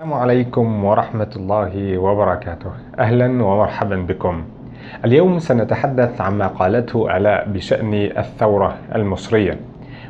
السلام عليكم ورحمة الله وبركاته. أهلا ومرحبا بكم. اليوم سنتحدث عما قالته آلاء بشأن الثورة المصرية،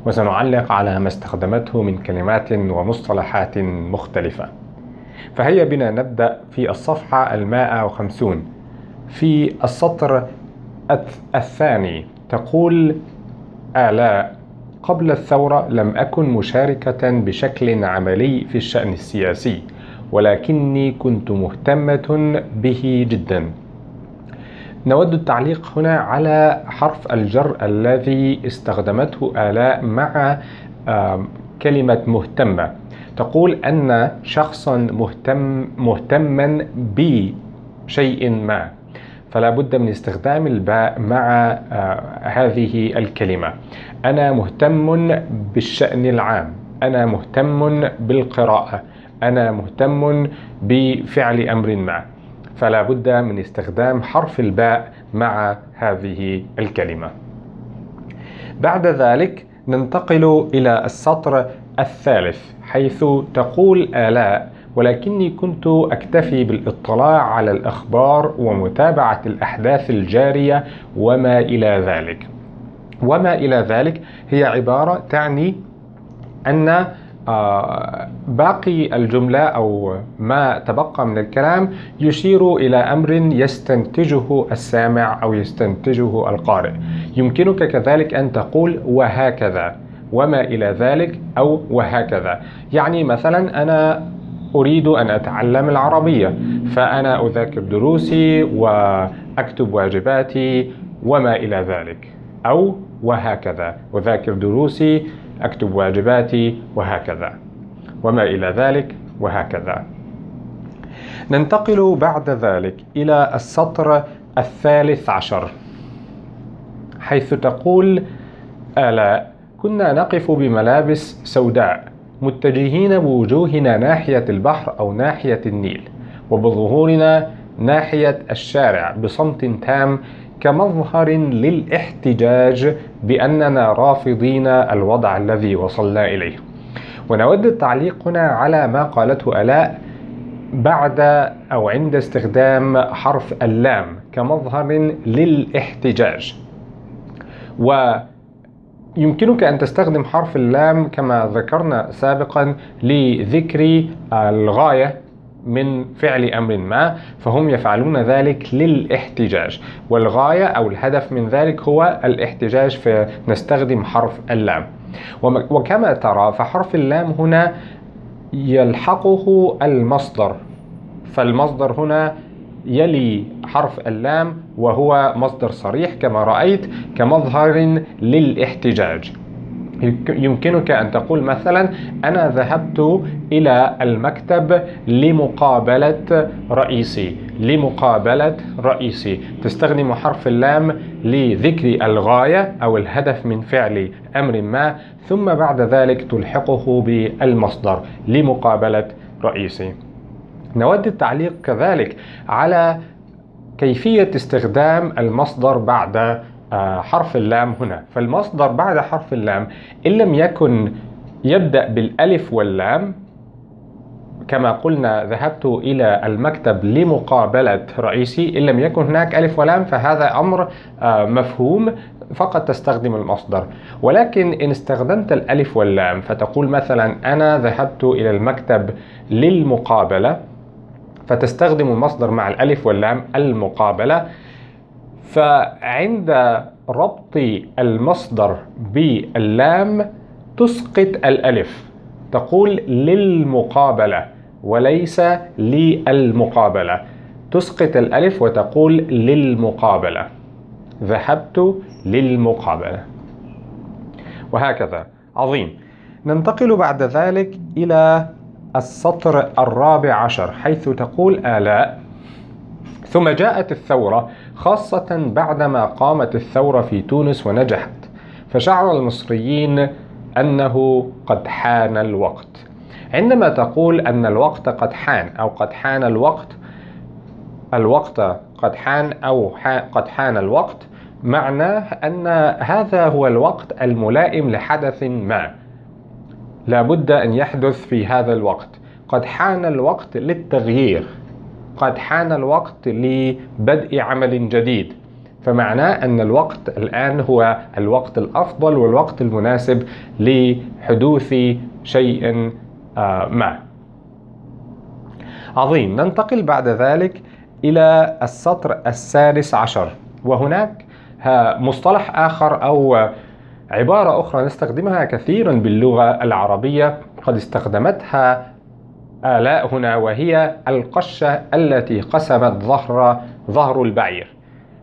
وسنعلق على ما استخدمته من كلمات ومصطلحات مختلفة. فهيا بنا نبدأ في الصفحة 150 في السطر الثاني. تقول آلاء: قبل الثورة لم أكن مشاركة بشكل عملي في الشأن السياسي، ولكني كنت مهتمة به جدا. نود التعليق هنا على حرف الجر الذي استخدمته آلاء مع كلمة مهتمة. تقول أن شخصا مهتما بشيء ما، فلا بد من استخدام الباء مع هذه الكلمة. أنا مهتم بالشأن العام، أنا مهتم بالقراءة، أنا مهتم بفعل أمر ما، فلا بد من استخدام حرف الباء مع هذه الكلمة. بعد ذلك ننتقل إلى السطر الثالث، حيث تقول آلاء: ولكني كنت أكتفي بالاطلاع على الأخبار ومتابعة الأحداث الجارية وما إلى ذلك. وما إلى ذلك هي عبارة تعني أن باقي الجملة أو ما تبقى من الكلام يشير إلى أمر يستنتجه السامع أو يستنتجه القارئ. يمكنك كذلك أن تقول وهكذا، وما إلى ذلك، أو وهكذا. يعني مثلا أنا أريد أن أتعلم العربية، فأنا أذاكر دروسي وأكتب واجباتي وما إلى ذلك، أو وهكذا، أذاكر دروسي، أكتب واجباتي، وهكذا، وما إلى ذلك، وهكذا. ننتقل بعد ذلك إلى السطر 13، حيث تقول آلاء: كنا نقف بملابس سوداء متجهين بوجوهنا ناحية البحر أو ناحية النيل، وبظهورنا ناحية الشارع بصمت تام، كمظهر للاحتجاج بأننا رافضين الوضع الذي وصلنا إليه. ونود التعليق هنا على ما قالته آلاء بعد أو عند استخدام حرف اللام كمظهر للاحتجاج. ويمكنك أن تستخدم حرف اللام كما ذكرنا سابقا لذكر الغاية من فعل أمر ما، فهم يفعلون ذلك للاحتجاج، والغاية أو الهدف من ذلك هو الاحتجاج، فنستخدم حرف اللام. وكما ترى فحرف اللام هنا يلحقه المصدر، فالمصدر هنا يلي حرف اللام وهو مصدر صريح كما رأيت، كمظهر للاحتجاج. يمكنك أن تقول مثلا: أنا ذهبت إلى المكتب لمقابلة رئيسي، لمقابلة رئيسي. تستخدم حرف اللام لذكر الغاية أو الهدف من فعل أمر ما، ثم بعد ذلك تلحقه بالمصدر لمقابلة رئيسي. نود التعليق كذلك على كيفية استخدام المصدر بعد حرف اللام هنا. فالمصدر بعد حرف اللام إن لم يكن يبدأ بالألف واللام، كما قلنا ذهبت إلى المكتب لمقابلة رئيسي، إن لم يكن هناك ألف ولام فهذا أمر مفهوم، فقط تستخدم المصدر. ولكن إن استخدمت الألف واللام فتقول مثلا: أنا ذهبت إلى المكتب للمقابلة، فتستخدم المصدر مع الألف واللام المقابلة. فعند ربط المصدر باللام تسقط الألف، تقول للمقابلة وليس للمقابلة، تسقط الألف وتقول للمقابلة، ذهبت للمقابلة، وهكذا. عظيم. ننتقل بعد ذلك إلى السطر 14، حيث تقول آلاء: ثم جاءت الثورة، خاصة بعدما قامت الثورة في تونس ونجحت، فشعر المصريين أنه قد حان الوقت. عندما تقول أن الوقت قد حان أو قد حان الوقت، الوقت قد حان أو قد حان الوقت، معناه أن هذا هو الوقت الملائم لحدث ما، لا بد أن يحدث في هذا الوقت. قد حان الوقت للتغيير، قد حان الوقت لبدء عمل جديد. فمعناه أن الوقت الآن هو الوقت الأفضل والوقت المناسب لحدوث شيء ما. عظيم. ننتقل بعد ذلك إلى السطر 16، وهناك مصطلح آخر أو عبارة أخرى نستخدمها كثيرا باللغة العربية، قد استخدمتها آلاء هنا، وهي القشة التي قسمت ظهر البعير.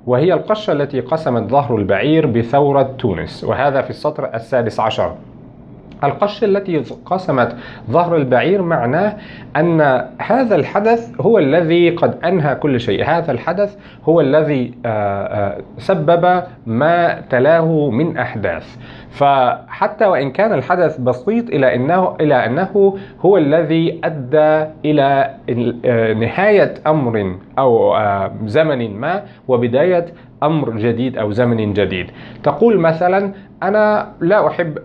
وهي القشة التي قسمت ظهر البعير بثورة تونس، وهذا في السطر 16. القشة التي قسمت ظهر البعير معناه أن هذا الحدث هو الذي قد أنهى كل شيء، هذا الحدث هو الذي سبب ما تلاه من أحداث. فحتى وإن كان الحدث بسيط إلى أنه هو الذي أدى إلى نهاية أمر أو زمن ما وبداية أمر جديد أو زمن جديد. تقول مثلا أنا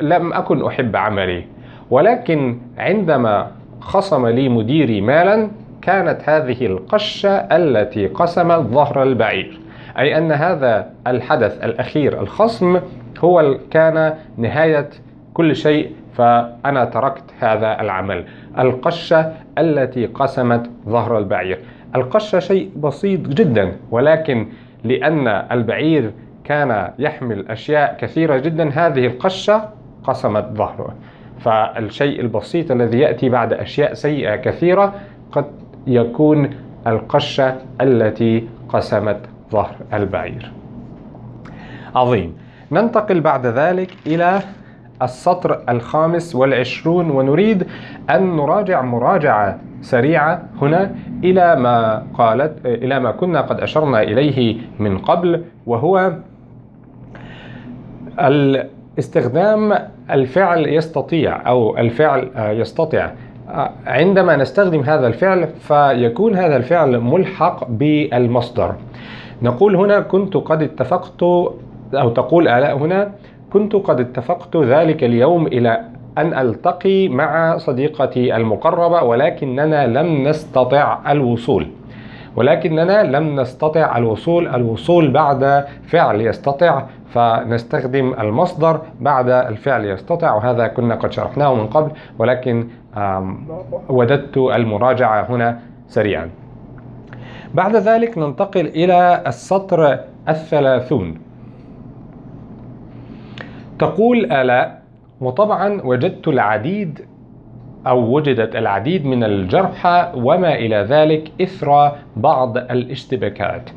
لم أكن أحب عملي، ولكن عندما خصم لي مديري مالا كانت هذه القشة التي قسمت ظهر البعير، أي أن هذا الحدث الأخير الخصم هو كان نهاية كل شيء، فأنا تركت هذا العمل. القشة التي قسمت ظهر البعير. القشة شيء بسيط جدا، ولكن لأن البعير كان يحمل أشياء كثيرة جدا، هذه القشة قسمت ظهره. فالشيء البسيط الذي يأتي بعد أشياء سيئة كثيرة قد يكون القشة التي قسمت ظهر البعير. عظيم. ننتقل بعد ذلك إلى السطر 25، ونريد أن نراجع مراجعة سريعة هنا إلى ما كنا قد أشرنا إليه من قبل، وهو استخدام الفعل يستطيع أو الفعل يستطيع. عندما نستخدم هذا الفعل فيكون هذا الفعل ملحق بالمصدر. نقول هنا كنت قد اتفقت، أو تقول آلاء هنا كنت قد اتفقت ذلك اليوم إلى أن ألتقي مع صديقتي المقربة، ولكننا لم نستطع الوصول. الوصول بعد فعل يستطع، فنستخدم المصدر بعد الفعل يستطع، وهذا كنا قد شرحناه من قبل، ولكن وددت المراجعة هنا سريعا. بعد ذلك ننتقل إلى السطر 30. تقول آلاء: وطبعا وجدت وجدت العديد من الجرحى وما إلى ذلك إثر بعض الاشتباكات.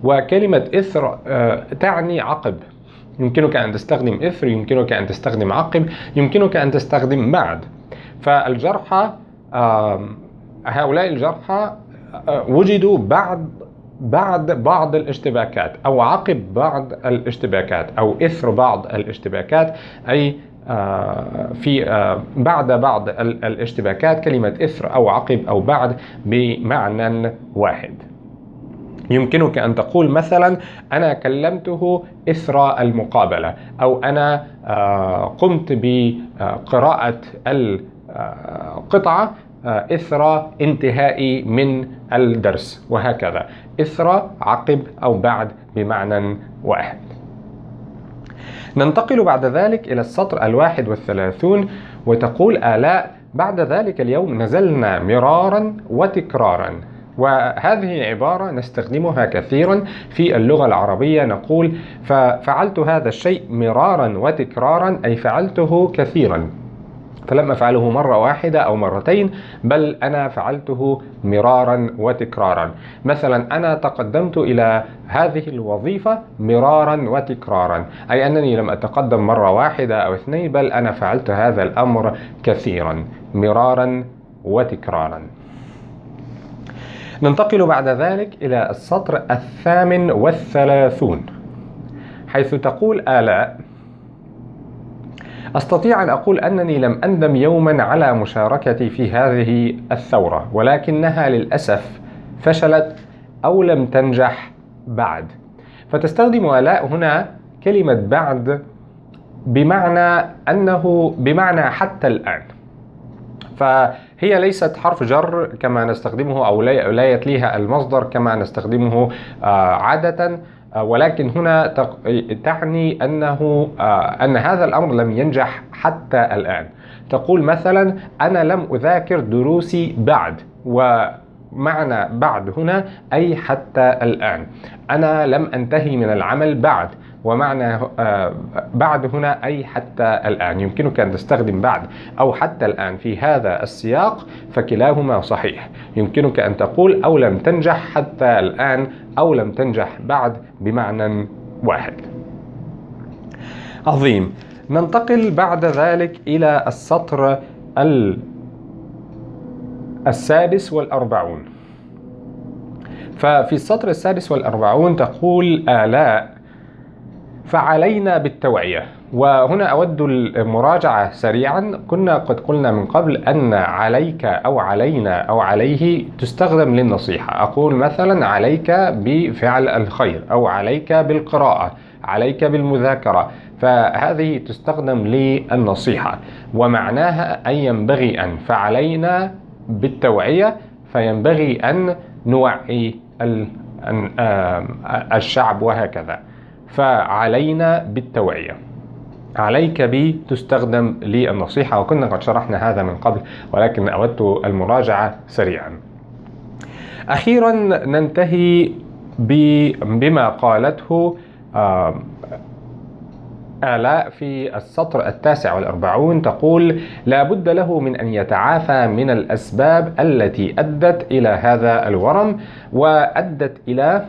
وكلمة إثر تعني عقب. يمكنك أن تستخدم إثر، يمكنك أن تستخدم عقب، يمكنك أن تستخدم بعد. فالجرحى هؤلاء الجرحى وجدوا بعد بعض الاشتباكات، أو عقب بعض الاشتباكات، أو إثر بعض الاشتباكات، أي بعد بعض الاشتباكات. كلمة إثر أو عقب أو بعد بمعنى واحد. يمكنك أن تقول مثلا أنا كلمته إثر المقابلة، أو أنا قمت بقراءة القطعة إثر انتهائي من الدرس، وهكذا. إثر، عقب أو بعد بمعنى واحد. ننتقل بعد ذلك إلى السطر 31، وتقول آلاء: بعد ذلك اليوم نزلنا مرارا وتكرارا. وهذه عبارة نستخدمها كثيرا في اللغة العربية. نقول ففعلت هذا الشيء مرارا وتكرارا، أي فعلته كثيرا، فلم أفعله مرة واحدة أو مرتين، بل أنا فعلته مرارا وتكرارا. مثلا أنا تقدمت إلى هذه الوظيفة مرارا وتكرارا، أي أنني لم أتقدم مرة واحدة أو اثنين، بل أنا فعلت هذا الأمر كثيرا، مرارا وتكرارا. ننتقل بعد ذلك إلى السطر 38، حيث تقول آلاء: أستطيع أن أقول أنني لم أندم يوما على مشاركتي في هذه الثورة، ولكنها للأسف فشلت أو لم تنجح بعد. فتستخدم آلاء هنا كلمة بعد بمعنى حتى الآن. فهي ليست حرف جر كما نستخدمه، أو لا يتليها المصدر كما نستخدمه عادة، ولكن هنا تعني أن هذا الأمر لم ينجح حتى الآن. تقول مثلا أنا لم أذاكر دروسي بعد، ومعنى بعد هنا أي حتى الآن. أنا لم أنتهي من العمل بعد، ومعنى بعد هنا أي حتى الآن. يمكنك أن تستخدم بعد أو حتى الآن في هذا السياق، فكلاهما صحيح. يمكنك أن تقول أو لم تنجح حتى الآن أو لم تنجح بعد بمعنى واحد. عظيم. ننتقل بعد ذلك إلى السطر 46. ففي السطر 46 تقول آلاء: فعلينا بالتوعية. وهنا أود المراجعة سريعا. كنا قد قلنا من قبل أن عليك أو علينا أو عليه تستخدم للنصيحة. أقول مثلا عليك بفعل الخير، أو عليك بالقراءة، عليك بالمذاكرة، فهذه تستخدم للنصيحة، ومعناها أن ينبغي أن، فعلينا بالتوعية فينبغي أن نوعي الشعب وهكذا. فعلينا بالتوعية. عليك بي تستخدم للنصيحة، وكنا قد شرحنا هذا من قبل، ولكن أودت المراجعة سريعا. أخيرا ننتهي بما قالته آلاء في السطر 49. تقول: لا بد له من أن يتعافى من الأسباب التي أدت إلى هذا الورم. وأدت إلى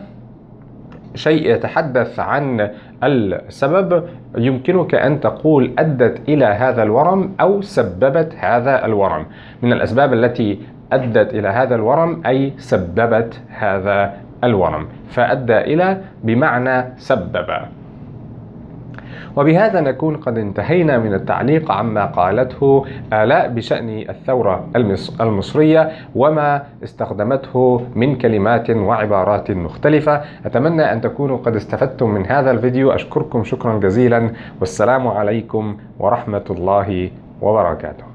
شيء يتحدث عن السبب. يمكنك أن تقول أدت إلى هذا الورم أو سببت هذا الورم. من الأسباب التي أدت إلى هذا الورم أي سببت هذا الورم، فأدى إلى بمعنى سبب. وبهذا نكون قد انتهينا من التعليق عما قالته آلاء بشأن الثورة المصرية وما استخدمته من كلمات وعبارات مختلفة. أتمنى أن تكونوا قد استفدتم من هذا الفيديو. أشكركم شكرا جزيلا، والسلام عليكم ورحمة الله وبركاته.